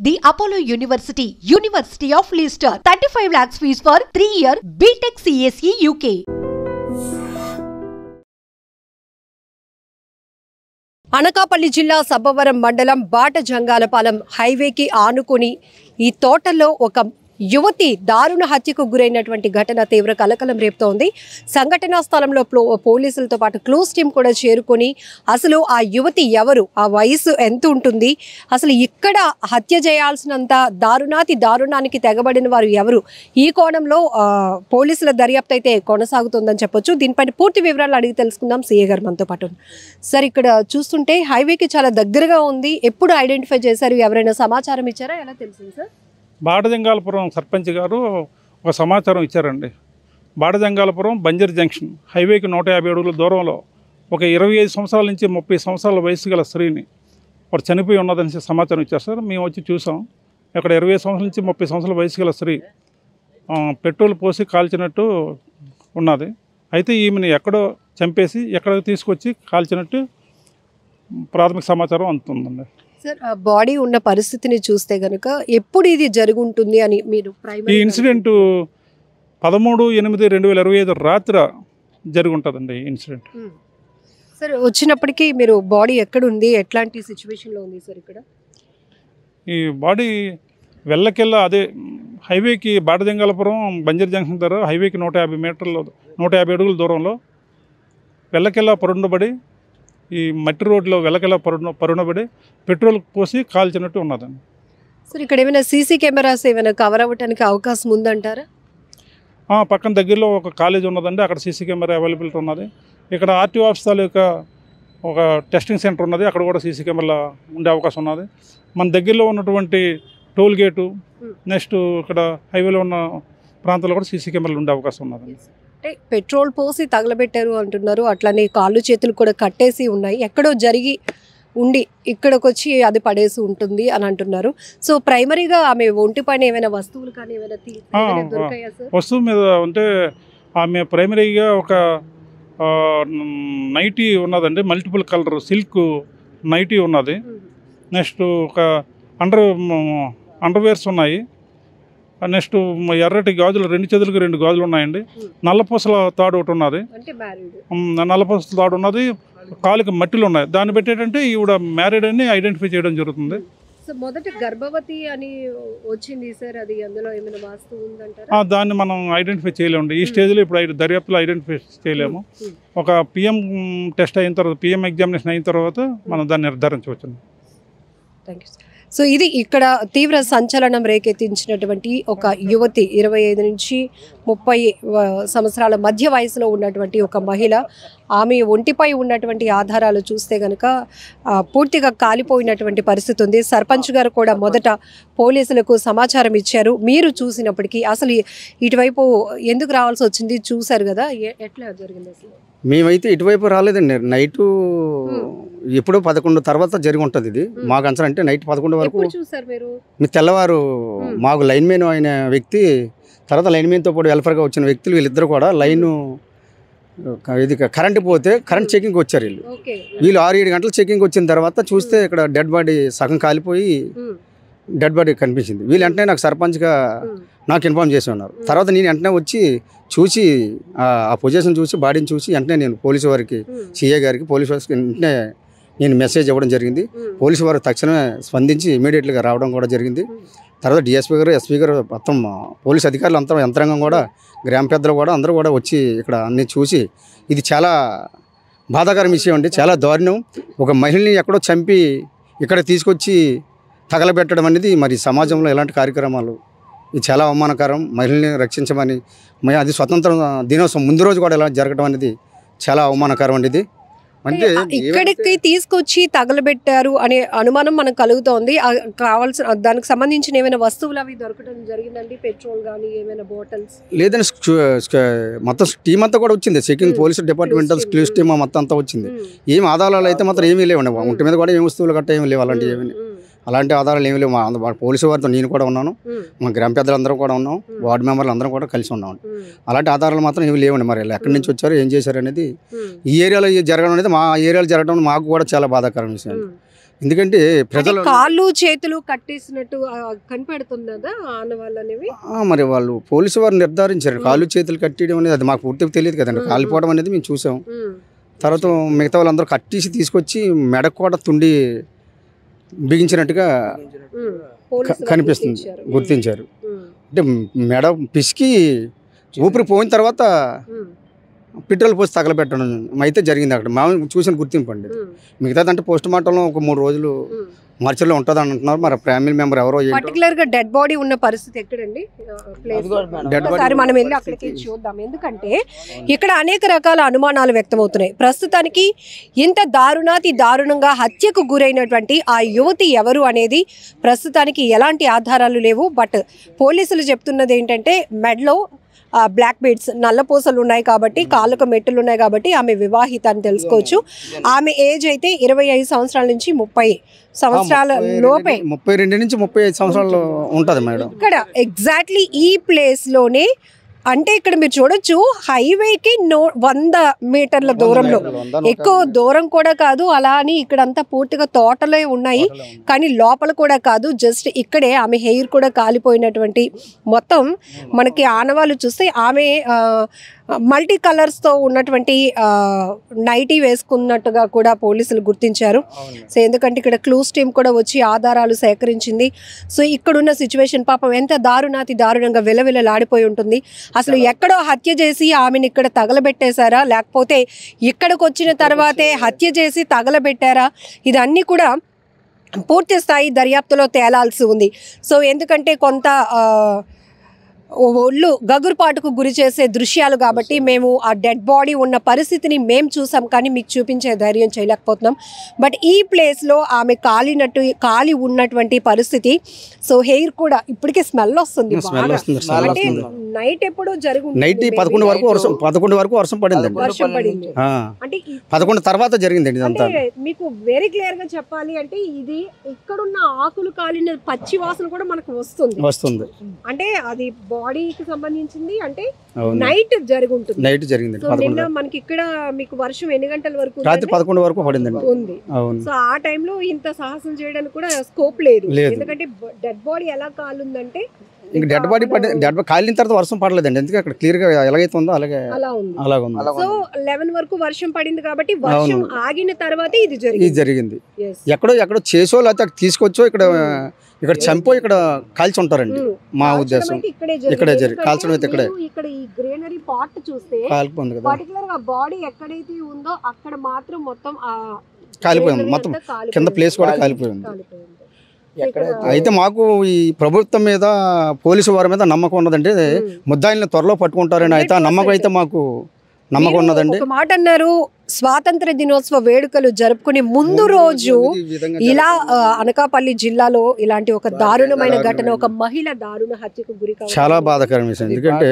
The Apollo University, University of Leicester, 35 lakhs fees for 3-year BTech CSE UK. Anakapalli జిల్లా సబ్బవరం మండలం బాటజంగాలపాలెం హైవేకి ఆనుకొని ఈ తోటల్లో ఒక యువతి దారుణ హత్యకు గురైనటువంటి ఘటన తీవ్ర కలకలం రేపుతోంది. సంఘటనా స్థలంలో పోలీసులతో పాటు క్లూస్ టీం కూడా చేరుకొని అసలు ఆ యువతి ఎవరు, ఆ వయసు ఎంత ఉంటుంది, అసలు ఇక్కడ హత్య చేయాల్సినంత దారుణానికి తెగబడిన వారు ఎవరు, ఈ కోణంలో పోలీసుల దర్యాప్తు అయితే కొనసాగుతుందని చెప్పొచ్చు. దీనిపైన పూర్తి వివరాలు అడిగి తెలుసుకుందాం. సీఏ గారు మనతో పాటు. సార్, ఇక్కడ చూస్తుంటే హైవేకి చాలా దగ్గరగా ఉంది. ఎప్పుడు ఐడెంటిఫై చేశారు? ఎవరైనా సమాచారం ఇచ్చారా? ఎలా తెలిసింది సార్? బాటజంగాలపురం సర్పంచ్ గారు ఒక సమాచారం ఇచ్చారండి. బాటజంగాలపురం బంజర్ జంక్షన్ హైవేకి 150 అడుగుల దూరంలో ఒక 25 సంవత్సరాల నుంచి 30 సంవత్సరాల వయసు గల స్త్రీని వాడు చనిపోయి ఉన్నదని సమాచారం ఇచ్చారు సార్. మేము వచ్చి చూసాం. ఇక్కడ 25 సంవత్సరాల నుంచి 30 సంవత్సరాల వయసు గల స్త్రీ పెట్రోల్ పోసి కాల్చినట్టు ఉన్నది. అయితే ఈమెను ఎక్కడో చంపేసి ఎక్కడ తీసుకొచ్చి కాల్చినట్టు ప్రాథమిక సమాచారం అందుతుందండి. సార్, బాడీ ఉన్న పరిస్థితిని చూస్తే కనుక ఎప్పుడు ఇది జరుగుంటుంది అని మీరు ఈ ఇన్సిడెంట్ 13/8/2025 రాత్రి జరుగుంటుందండి ఈ ఇన్సిడెంట్. సార్, వచ్చినప్పటికీ మీరు బాడీ ఎక్కడుంది, ఎట్లాంటి సిచ్యువేషన్లో ఉంది సార్? ఇక్కడ ఈ బాడీ వెళ్ళకెళ్ళ అదే హైవేకి బాటజంగాలపురం బంజర్ జంక్షన్ దగ్గర హైవేకి 150 అడుగుల దూరంలో వెళ్ళకెళ్ళ పరుండబడి ఈ మట్టి రోడ్లో వెళ్ళకెళ్ళ పరుండబడి పెట్రోల్ పోసి కాల్చినట్టు ఉన్నదండి. సార్, ఇక్కడ ఏమైనా సీసీ కెమెరాస్ ఏమైనా కవర్ అవ్వడానికి అవకాశం ఉందంటారా? పక్కన దగ్గరలో ఒక కాలేజ్ ఉన్నదండి, అక్కడ సీసీ కెమెరా అవైలబిలిటీ ఉన్నది. ఇక్కడ ఆర్టీఓ ఆఫీస్ తాలూకా ఒక టెస్టింగ్ సెంటర్ ఉన్నది, అక్కడ కూడా సీసీ కెమెరా ఉండే అవకాశం ఉన్నది. మన దగ్గరలో ఉన్నటువంటి టోల్ గేటు, నెక్స్ట్ ఇక్కడ హైవేలో ఉన్న ప్రాంతాల్లో కూడా సీసీ కెమెరాలు ఉండే అవకాశం ఉన్నది. అంటే పెట్రోల్ పోసి తగలబెట్టారు అంటున్నారు, అట్లనే కాళ్ళు చేతులు కూడా కట్టేసి ఉన్నాయి, ఎక్కడో జరిగి ఉండి ఇక్కడికి వచ్చి అది పడేసి ఉంటుంది అని అంటున్నారు. సో ప్రైమరీగా ఆమె ఒంటి పైన ఏమైనా వస్తువులు కానీ ఏమైనా దొరికాయా సార్? వస్తువు మీద అంటే ఆమె ప్రైమరీగా ఒక నైటీ ఉన్నదండి, మల్టిపుల్ కలర్ సిల్క్ నైటీ ఉన్నది. నెక్స్ట్ ఒక అండర్వేర్స్ ఉన్నాయి. నెక్స్ట్ ఎర్రటి గాజులు 2 చేతులకు 2 గాజులు ఉన్నాయండి. నల్లపూసల తాడు ఒకటి ఉన్నది, నల్లపూసల తాడు ఉన్నది. కాలుకి మట్టిలు ఉన్నాయి. దాన్ని పెట్టేటంటే ఈవిడ మ్యారీడ్ అని ఐడెంటిఫై చేయడం జరుగుతుంది. సో మొదట గర్భవతి అని వచ్చింది సార్, అది అందులో ఏమైనా వాస్తవం ఉందంటారా? దాన్ని మనం ఐడెంటిఫై చేయలేము ఈ స్టేజ్లో. ఇప్పుడు దర్యాప్తులో ఐడెంటిఫై చేయలేము. ఒక పిఎం టెస్ట్ అయిన తర్వాత, పిఎం ఎగ్జామినేషన్ అయిన తర్వాత మనం దాన్ని నిర్ధారించవచ్చు. Thank you sir. సో ఇది ఇక్కడ తీవ్ర సంచలనం రేకెత్తించినటువంటి ఒక యువతి, 25 నుంచి 30 సంవత్సరాల మధ్య వయసులో ఉన్నటువంటి ఒక మహిళ. ఆమె ఒంటిపై ఉన్నటువంటి ఆధారాలు చూస్తే కనుక పూర్తిగా కాలిపోయినటువంటి పరిస్థితి ఉంది. సర్పంచ్ గారు కూడా మొదట పోలీసులకు సమాచారం ఇచ్చారు. మీరు చూసినప్పటికీ అసలు ఇటువైపు ఎందుకు రావాల్సి వచ్చింది చూశారు కదా, ఎట్లా జరిగింది అసలు? మేమైతే ఇటువైపు రాలేదండి. నైటు ఎప్పుడో 11 తర్వాత జరిగి ఉంటుంది ఇది. మాకు అంచనా అంటే నైట్ 11 వరకు మీ తెల్లవారు మాకు లైన్ మెయిన్ అయిన వ్యక్తి, తర్వాత లైన్ మెయిన్తో పాటు వెల్ఫేర్గా వచ్చిన వ్యక్తులు వీళ్ళిద్దరు కూడా లైను ఇది కరెంట్ పోతే కరెంట్ చెకింగ్కి వచ్చారు. వీళ్ళు 6-7 గంటలు చెకింగ్ వచ్చిన తర్వాత చూస్తే ఇక్కడ డెడ్ బాడీ సగం కాలిపోయి డెడ్ బాడీ కనిపించింది. వీళ్ళు వెంటనే నాకు సర్పంచ్గా నాకు ఇన్ఫార్మ్ చేసి ఉన్నారు. తర్వాత నేను వెంటనే వచ్చి చూసి ఆ పొజిషన్ చూసి బాడీని చూసి వెంటనే నేను పోలీసు వారికి, సిఏ గారికి, పోలీసు వారికి వెంటనే నేను మెసేజ్ ఇవ్వడం జరిగింది. పోలీసు వారు తక్షణమే స్పందించి ఇమీడియట్గా రావడం కూడా జరిగింది. తర్వాత డిఎస్పీ గారు, ఎస్పీ గారు, మొత్తం పోలీసు అధికారులు అంతా, యంత్రాంగం కూడా, గ్రామ పెద్దలు కూడా అందరూ కూడా వచ్చి ఇక్కడ అన్నీ చూసి, ఇది చాలా బాధాకరం విషయం అండి, చాలా దారుణం. ఒక మహిళని ఎక్కడో చంపి ఇక్కడ తీసుకొచ్చి తగలబెట్టడం అనేది మరి సమాజంలో ఎలాంటి కార్యక్రమాలు, ఇది చాలా అవమానకరం. మహిళల్ని రక్షించమని, అది స్వతంత్ర దినోత్సవం ముందు రోజు కూడా ఇలా జరగడం అనేది చాలా అవమానకరం అండి. ఇది అంటే ఇక్కడికి తీసుకొచ్చి తగలబెట్టారు అనే అనుమానం మనకు కలుగుతోంది. కావాల్సిన దానికి సంబంధించిన ఏమైనా వస్తువులు అవి దొరకడం జరిగిందండి? పెట్రోల్ కానీ ఏమైనా బాటిల్స్? లేదని మొత్తం టీం అంతా కూడా వచ్చింది. Checking police departmental clues team మొత్తం అంతా వచ్చింది. ఏం ఆధారాలు అయితే మాత్రం ఏమీ లేవండి. ఒంటి మీద కూడా ఏం వస్తువులు గట్ట ఏమి లేవు, అలాంటివి ఏమి అలాంటి ఆధారాలు ఏమి లేవు. మా పోలీసు వారితో నేను కూడా ఉన్నాను, మా గ్రామ పెద్దలందరూ కూడా ఉన్నాం, వార్డు మెంబర్లు అందరం కూడా కలిసి ఉన్నాం. అలాంటి ఆధారాలు మాత్రం ఏమి లేవండి. మరి ఎక్కడి నుంచి వచ్చారు, ఏం చేశారు అనేది, ఈ ఏరియాలో జరగడం అనేది, మా ఏరియాలో జరగడం మాకు కూడా చాలా బాధాకరమైన విషయం. ఎందుకంటే ప్రజలు కాళ్ళు చేతులు కట్టేసినట్టు కనిపెడుతున్నదా ఆనవాళ్ళు అనేవి? మరి వాళ్ళు పోలీసు వారు నిర్ధారించారు కాళ్ళు చేతులు కట్టేయడం అనేది, అది మాకు పూర్తిగా తెలియదు కదండి. కాలిపోవడం అనేది మేము చూసాం. తర్వాత మిగతా వాళ్ళందరూ కట్టేసి తీసుకొచ్చి మెడకు కూడా తుండి బిగించినట్టుగా కనిపిస్తుంది, గుర్తించారు. అంటే మెడ పిసికి ఊపిరి పోయిన తర్వాత పెట్రోల్ పోసి తగలబెట్టడం అయితే జరిగింది అక్కడ. మేము చూసిన గుర్తింపు అండి. మిగతాదంటే పోస్ట్ మార్టంలో ఒక 3 రోజులు మార్చిలో ఉంటుంది అంటున్నారు. మరి ఫ్యామిలీ మెంబర్ ఎవరో పర్టికులర్ గా డెడ్ బాడీ ఉన్న పరిస్థితి ఎక్కడండి? ఒకసారి మనం వెళ్ళి అక్కడికి చూద్దాం. ఎందుకంటే ఇక్కడ అనేక రకాల అనుమానాలు వ్యక్తమవుతున్నాయి. ప్రస్తుతానికి ఇంత దారుణంగా హత్యకు గురైనటువంటి ఆ యువతి ఎవరు అనేది ప్రస్తుతానికి ఎలాంటి ఆధారాలు లేవు. బట్ పోలీసులు చెప్తున్నది ఏంటంటే మెడలో బ్లాక్ బీడ్స్ నల్లపూసలు ఉన్నాయి కాబట్టి, కాళ్ళకు మెట్టులు ఉన్నాయి కాబట్టి ఆమె వివాహిత అని తెలుసుకోవచ్చు. ఆమె ఏజ్ అయితే 25 సంవత్సరాల నుంచి 30 సంవత్సరాల లోపే, 32 నుంచి 35 సంవత్సరాలు ఉంటుంది మేడం. ఇక్కడ ఎగ్జాక్ట్లీ ఈ ప్లేస్ లోనే, అంటే ఇక్కడ మీరు చూడొచ్చు హైవేకి 100 మీటర్ల దూరంలో, ఎక్కువ దూరం కూడా కాదు. అలా అని ఇక్కడంతా పూర్తిగా తోటలే ఉన్నాయి, కానీ లోపల కూడా కాదు. జస్ట్ ఇక్కడే ఆమె హెయిర్ కూడా కాలిపోయినటువంటి మొత్తం మనకి ఆనవాళ్ళు చూస్తే ఆమె మల్టీ కలర్స్తో ఉన్నటువంటి నైటీ వేసుకున్నట్టుగా కూడా పోలీసులు గుర్తించారు. సో ఎందుకంటే ఇక్కడ క్లూస్ టీమ్ కూడా వచ్చి ఆధారాలు సేకరించింది. సో ఇక్కడున్న సిచ్యువేషన్ పాపం ఎంత దారుణంగా విలవిలలాడిపోయి ఉంటుంది. అసలు ఎక్కడో హత్య చేసి ఆమెను ఇక్కడ తగలబెట్టేశారా, లేకపోతే ఇక్కడికి వచ్చిన తర్వాతే హత్య చేసి తగలబెట్టారా, ఇదన్నీ కూడా పూర్తి స్థాయి దర్యాప్తులో తేలాల్సి ఉంది. సో ఎందుకంటే కొంత ఒళ్ళు గగురుపాటుకు గురి చేసే దృశ్యాలు కాబట్టి మేము ఆ డెడ్ బాడీ ఉన్న పరిస్థితిని మేము చూసాం, కానీ మీకు చూపించే ధైర్యం చేయలేకపోతున్నాం. బట్ ఈ ప్లేస్లో ఆమె కాలి ఉన్నటువంటి పరిస్థితి. సో హెయిర్ కూడా ఇప్పటికే స్మెల్ వస్తుంది. అంటే నైట్ ఎప్పుడో నైట్ 11 వరకు వర్షం పడింది. అంటే 11 తర్వాత జరిగిందండి. అంటే మీకు వెరీ క్లియర్ గా చెప్పాలి అంటే ఇది ఇక్కడున్న ఆకులు కాలిన పచ్చి వాసన కూడా మనకు వస్తుంది. అంటే అది బాడీకి సంబంధించింది. అంటే నైట్ జరిగింది. సో నిన్న మనకి ఇక్కడ మీకు వర్షం ఎన్ని గంటల వరకు? రాత్రి 11 వరకు పడిందండి. ఉంది. సో ఆ టైంలో ఇంత సాహసం చేయడానికి కూడా స్కోప్ లేదు. ఎందుకంటే డెడ్ బాడీ ఎలా కాలుందంటే, ఇంకా డెడ్ బాడీ కాలిన తర్వాత వర్షం పడలేదండి. ఎందుకంటే అక్కడ క్లియర్ గా ఎలాగైతే ఉందో అలాగే ఉంది. సో 11 వరకు వర్షం పడింది కాబట్టి వర్షం ఆగిన తర్వాత ఇది జరిగింది. ఎక్కడో చేసో లేకపోతే తీసుకొచ్చో ఇక్కడ చంపో ఇక్కడ కాల్చి ఉంటారండి. మా ఉద్దేశం ఇక్కడే కాల్చడం అయితే ఇక్కడే. ఇక్కడ ఈ గ్రీనరీ పార్ట్ చూస్తే పర్టికులర్ గా బాడీ ఎక్కడైతే ఉందో అక్కడ మాత్రం మొత్తం కాలిపోయింది. మొత్తం కింద ప్లేస్ కూడా కాలిపోయింది. అయితే మాకు ఈ ప్రభుత్వం మీద పోలీసు వారి మీద నమ్మకం ఉన్నదండి. ముద్దాయిల్ని త్వరలో పట్టుకుంటారని అయితే ఆ నమ్మకం అయితే మాకు నమ్మకం ఉన్నదండి. ఒక మాట అన్నారు, స్వాతంత్ర దినోత్సవ వేడుకలు జరుపుకునే ముందు రోజు ఇలా అనకాపల్లి జిల్లాలో ఇలాంటి ఒక దారుణమైన ఘటన, ఒక మహిళ దారుణ హత్యకు గురి కావడం చాలా బాధాకరమైన విషయం. ఎందుకంటే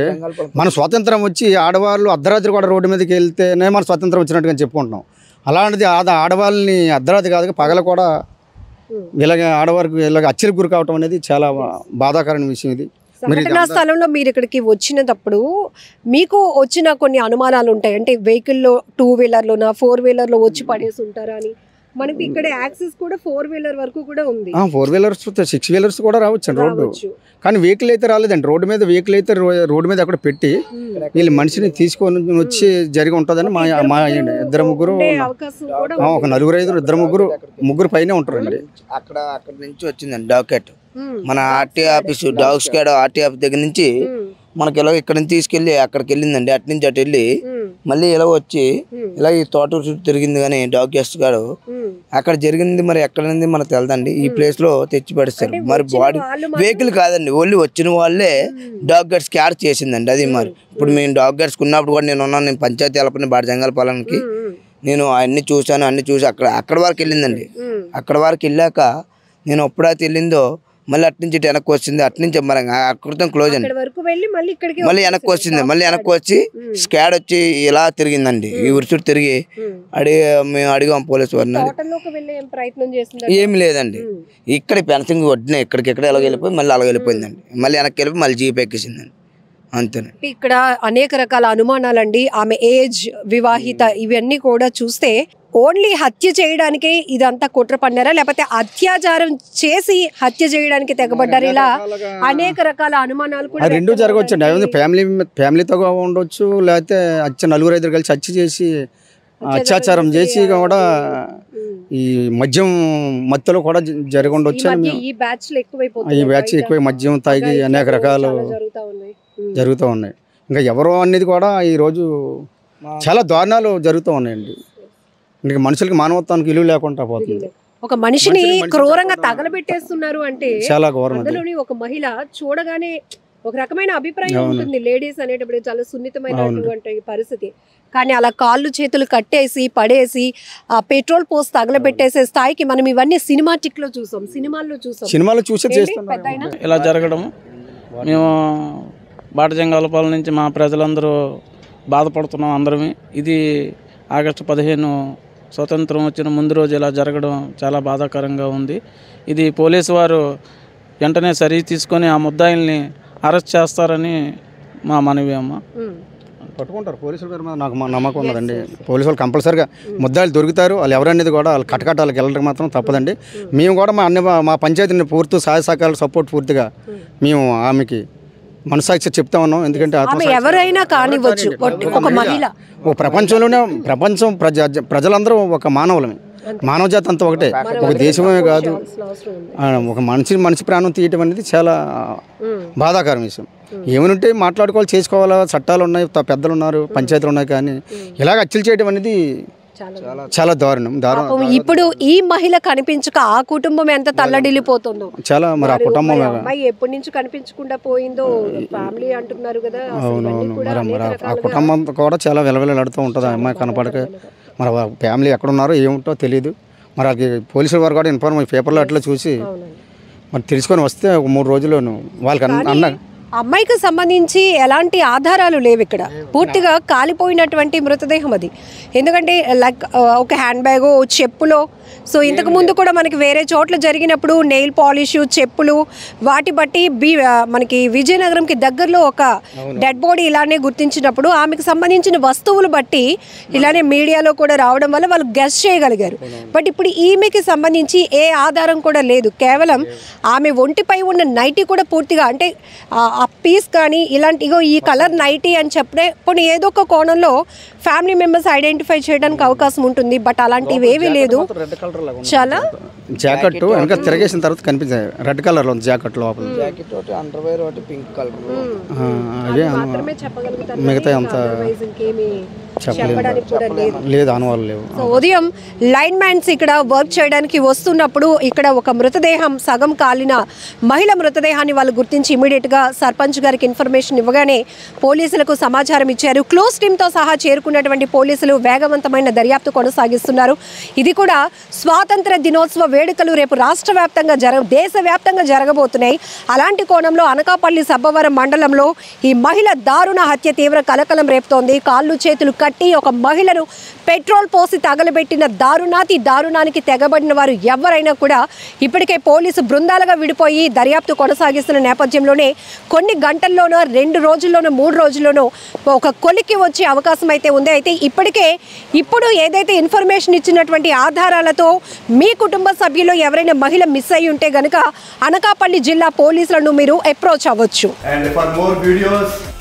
మన స్వాతంత్రం వచ్చి ఆడవాళ్ళు అర్ధరాత్రి కూడా రోడ్డు మీదకి వెళ్తేనే మన స్వాతంత్రం వచ్చినట్టుగా చెప్పుకుంటున్నాం. అలాంటిది ఆడవాళ్ళని అర్ధరాత్రి కాదు పగల కూడా ఇలాగ ఆడవారికి ఇలాగ హత్యలకు గురి కావటం అనేది చాలా బాధాకరమైన విషయం. ఇది సంఘటనా స్థలంలో మీరు ఇక్కడికి వచ్చినప్పుడు మీకు వచ్చిన కొన్ని అనుమానాలు ఉంటాయి. అంటే వెహికల్లో 2 వీలర్లోనా 4 వీలర్లో వచ్చి పడేసి ఉంటారా అని. మనకి ఇక్కడ యాక్సెస్ కూడా 4 వీలర్ వరకు కూడా ఉంది. 4 వీలర్స్ 6 వీలర్స్ కూడా రావచ్చు రోడ్డు, కానీ వెహికల్ అయితే రాలేదండి. రోడ్డు మీద వెహికల్ అయితే రోడ్డు మీద అక్కడ పెట్టి వీళ్ళు మనిషిని తీసుకొని వచ్చి జరిగి ఉంటుందని మా 2-3 ఒక 4-5 ముగ్గురు పైన ఉంటారండి. అక్కడ నుంచి వచ్చిందండి డాకెట్. మన ఆర్టీ ఆఫీసు డాగ్స్ కాడ ఆర్టీ ఆఫీస్ దగ్గర నుంచి మనకి ఇలా ఇక్కడ నుంచి తీసుకెళ్ళి అక్కడికి వెళ్ళిందండి. అటు నుంచి అటు వెళ్ళి మళ్ళీ ఇలా వచ్చి ఇలా ఈ తోట చుట్టూ తిరిగింది. కానీ డాగ్ గెస్ట్ గారు అక్కడ జరిగింది మరి ఎక్కడంది మనకు తెలదండి. ఈ ప్లేస్ లో తెచ్చి పడిస్తారు. మరి బాడీ వెహికల్ కాదండి, ఓన్లీ వచ్చిన వాళ్ళే డాగ్ గెట్స్ క్యార్ చేసిందండి. అది మరి ఇప్పుడు మేము డాగ్ గెట్స్ ఉన్నప్పుడు కూడా నేను ఉన్నాను. నేను పంచాయతీ వెళ్ళపని బాడజంగాల పొలానికి నేను అన్ని చూసాను. అన్ని చూసి అక్కడ వరకు వెళ్ళిందండి. అక్కడ వరకు వెళ్ళాక నేను ఎప్పుడైతే వెళ్ళిందో మళ్ళీ అటు నుంచి వెనక్కి వచ్చింది. అటు నుంచి మరి అక్కడితో క్లోజ్ అండి. మళ్ళీ వెనక్కి వచ్చింది. మళ్ళీ వెనక్కి వచ్చి స్కాడ్ వచ్చి ఇలా తిరిగిందండి. ఈ ఊరి చుట్టూ తిరిగి మేము అడిగాం పోలీసు వారిని. ఏమి లేదండి. ఇక్కడ ఫెన్సింగ్ వడ్డిన ఇక్కడికి ఎలాగ వెళ్ళిపోయి మళ్ళీ అలాగ వెళ్ళిపోయిందండి. మళ్ళీ వెనక్కి వెళ్ళిపోయి మళ్ళీ జీప్ ఎక్కేసిందండి. అంతేనండి. ఇక్కడ అనేక రకాల అనుమానాలండి. ఆమె ఏజ్, వివాహిత, ఇవన్నీ కూడా చూస్తే ఓన్లీ హత్య చేయడానికే ఇదంతా కుట్ర పన్నారా, లేకపోతే అత్యాచారం చేసి హత్య చేయడానికి తెగబడ్డారు? ఇలా అనేక రకాల అనుమానాలు కూడా రెండు జరగవచ్చండి. అదే ఫ్యామిలీతో ఉండొచ్చు, లేకపోతే నలుగురు ఐదుగురు కలిసి హత్య చేసి అత్యాచారం చేసి కూడా ఈ మద్యం మత్తులో కూడా జరిగి ఉండొచ్చు. ఈ బ్యాచ్ ఎక్కువ మద్యం తాగి అనేక రకాలు జరుగుతూ ఉన్నాయి. ఇంకా ఎవరో అనేది కూడా ఈరోజు చాలా దారుణాలు జరుగుతూ ఉన్నాయండి. ఇంకా మనుషులకి మానవత్వానికి విలువ లేకుండా పోతుంది. ఒక మనిషిని క్రూరంగా తగలబెట్టేస్తున్నారు అంటే చాలా ఘోరం. అందులోని ఒక మహిళ చూడగానే ఒక రకమైన అభిప్రాయం ఉంటుంది. లేడీస్ అనేటప్పుడు చాలా సున్నితమైనటువంటి పరిస్థితి. కానీ అలా కాళ్ళు చేతులు కట్టేసి పడేసి ఆ పెట్రోల్ పోసి తగలబెట్టేసే స్థాయికి మనం ఇవన్నీ సినిమాటిక్ లో చూసాం, సినిమాల్లో చూసే ఇలా జరగడం మేము బాటజంగాలపాలెం నుంచి మా ప్రజలందరూ బాధపడుతున్నాం అందరమే. ఇది ఆగస్టు 15 స్వతంత్రం వచ్చిన ముందు రోజు ఇలా జరగడం చాలా బాధాకరంగా ఉంది. ఇది పోలీసు వారు వెంటనే చర్య తీసుకొని ఆ ముద్దాయిల్ని అరెస్ట్ చేస్తారని మా మనవి. అమ్మ పట్టుకుంటారు పోలీసుల పేరు మీద నాకు నమ్మకం ఉన్నదండి. పోలీసు వాళ్ళు కంపల్సరీగా ముద్దాయిలు దొరుకుతారు. వాళ్ళు ఎవరనేది కూడా వాళ్ళు కట్టకట్టాలకు వెళ్ళడం మాత్రం తప్పదండి. మేము కూడా మా పంచాయతీని పూర్తి సహాయ సహకారాలు సపోర్ట్ పూర్తిగా మేము ఆమెకి మనసాక్షి చెప్తా ఉన్నాం. ఎందుకంటే ఎవరైనా కానివ్వచ్చు, ఒక మహిళ, ఒక ప్రపంచం ప్రజలందరూ ఒక మానవులమే. మానవ జాతి అంతా ఒకటే, ఒక దేశమే కాదు. ఒక మనిషి ప్రాణం తీయటం అనేది చాలా బాధాకరం విషయం. ఏమనుంటే మాట్లాడుకోవాలి, చేసుకోవాలా, చట్టాలు ఉన్నాయి, పెద్దలు ఉన్నారు, పంచాయతీలు ఉన్నాయి. కానీ ఇలాగ హత్యలు చేయడం అనేది చాలా దారుణం. ఇప్పుడు ఈ మహిళ కనిపించక ఆ కుటుంబం ఎంత తల్లడిల్లిపోతుందో. చాలా మరి ఆ కుటుంబం ఎప్పటి నుంచి కనిపించకుండా పోయిందో ఫ్యామిలీ అంటున్నారు కదా. అవునవును, మరి ఆ కుటుంబం కూడా చాలా విలవిలాడుతూ ఉంటుంది. ఆ అమ్మాయి కనపడక మరి ఫ్యామిలీ ఎక్కడున్నారో ఏముంటో తెలియదు. మరి అది పోలీసుల వారు కూడా ఇన్ఫార్మ్ పేపర్లో అట్లా చూసి మరి తెలుసుకొని వస్తే ఒక 3 రోజుల్లోనూ వాళ్ళకి అన్న అమ్మాయికి సంబంధించి ఎలాంటి ఆధారాలు లేవు ఇక్కడ. పూర్తిగా కాలిపోయినటువంటి మృతదేహం అది. ఎందుకంటే లైక్ ఒక హ్యాండ్ బ్యాగ్, చెప్పులో, సో ఇంతకు ముందు కూడా మనకి వేరే చోట్ల జరిగినప్పుడు నెయిల్ పాలిష్, చెప్పులు, వాటి బట్టి మనకి విజయనగరంకి దగ్గరలో ఒక డెడ్ బాడీ ఇలానే గుర్తించినప్పుడు ఆమెకు సంబంధించిన వస్తువులు బట్టి ఇలానే మీడియాలో కూడా రావడం వల్ల వాళ్ళు గెస్ చేయగలిగారు. బట్ ఇప్పుడు ఈమెకి సంబంధించి ఏ ఆధారం కూడా లేదు. కేవలం ఆమె ఒంటిపై ఉన్న నైటీ కూడా పూర్తిగా అంటే ఆ పీస్ కానీ ఇలాంటి ఈ కలర్ నైటీ అని చెప్పే పోనీ ఏదో ఒక కోణంలో ఫ్యామిలీ మెంబర్స్ ఐడెంటిఫై చేయడానికి అవకాశం ఉంటుంది. బట్ అలాంటివి ఏమీ లేదు. చాలా జాకెట్ వెనక తిరగేసిన తర్వాత కనిపించాయి రెడ్ కలర్ లో జాకెట్ లోపల. అండర్వేర్ ఒకటి పింక్ కలర్. మిగతా అంత లేదు, అనువాలు లేవు. సో ఉదయం లైన్ మ్యాన్స్ ఇక్కడ వర్క్ చేయడానికి వస్తున్నప్పుడు ఇక్కడ ఒక మృతదేహం సగం కాలిన మహిళ మృతదేహాన్ని వాళ్ళు గుర్తించి ఇమీడియట్ గా సర్పంచ్ గారికి ఇన్ఫర్మేషన్ ఇవ్వగానే పోలీసులకు సమాచారం ఇచ్చారు. క్లోజ్ టీమ్ తో సహా చేరుకున్నటువంటి పోలీసులు వేగవంతమైన దర్యాప్తు కొనసాగిస్తున్నారు. ఇది కూడా స్వాతంత్ర దినోత్సవ వేడుకలు రేపు రాష్ట్ర వ్యాప్తంగా దేశవ్యాప్తంగా జరగబోతున్నాయి. అలాంటి కోణంలో అనకాపల్లి సబ్బవరం మండలంలో ఈ మహిళ దారుణ హత్య తీవ్ర కలకలం రేపుతోంది. కాళ్ళు చేతులు కట్టి ఒక మహిళను పెట్రోల్ పోసి తగలబెట్టిన దారుణానికి తెగబడిన వారు ఎవరైనా కూడా ఇప్పటికే పోలీసు బృందాలుగా విడిపోయి దర్యాప్తు కొనసాగిస్తున్న నేపథ్యంలోనే కొన్ని గంటల్లోనో 2 రోజుల్లోనో 3 రోజుల్లోనో ఒక కొలికి వచ్చే అవకాశం అయితే ఉంది. అయితే ఇప్పుడు ఏదైతే ఇన్ఫర్మేషన్ ఇచ్చినటువంటి ఆధారాలతో మీ కుటుంబ సభ్యులు ఎవరైనా మహిళ మిస్ అయ్యి ఉంటే గనుక అనకాపల్లి జిల్లా పోలీసులను మీరు అప్రోచ్ అవ్వచ్చు.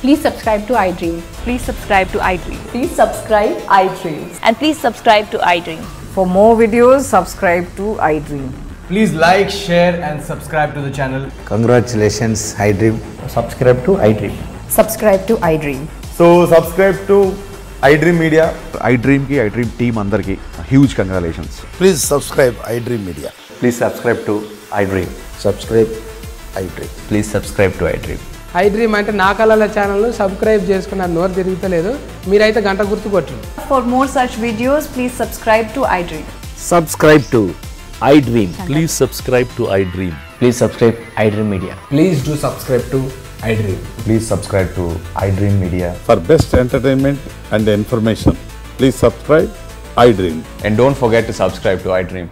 Please subscribe to iDream. Please subscribe to iDream. Please subscribe iDream. And please subscribe to iDream. For more videos, subscribe to iDream. Please like, share and subscribe to the channel. Congratulations, iDream. Subscribe to iDream. Subscribe to iDream. So subscribe to iDream Media. iDream ki iDream team andarki huge congratulations. Please subscribe iDream Media. Please subscribe to iDream. Subscribe iDream. Please subscribe to iDream. iDream అంటే నా కళల channel subscribe చేసుకున్న నోరు తిరుగుతలేదు. మీరైతే గంట గుర్తు కొట్టండి. For more such videos, please subscribe to iDream. Subscribe to iDream. Please subscribe to iDream. Please subscribe iDream Media. Please do subscribe to iDream. Please subscribe to iDream Media. For best entertainment and information, please subscribe iDream. And don't forget to subscribe to iDream.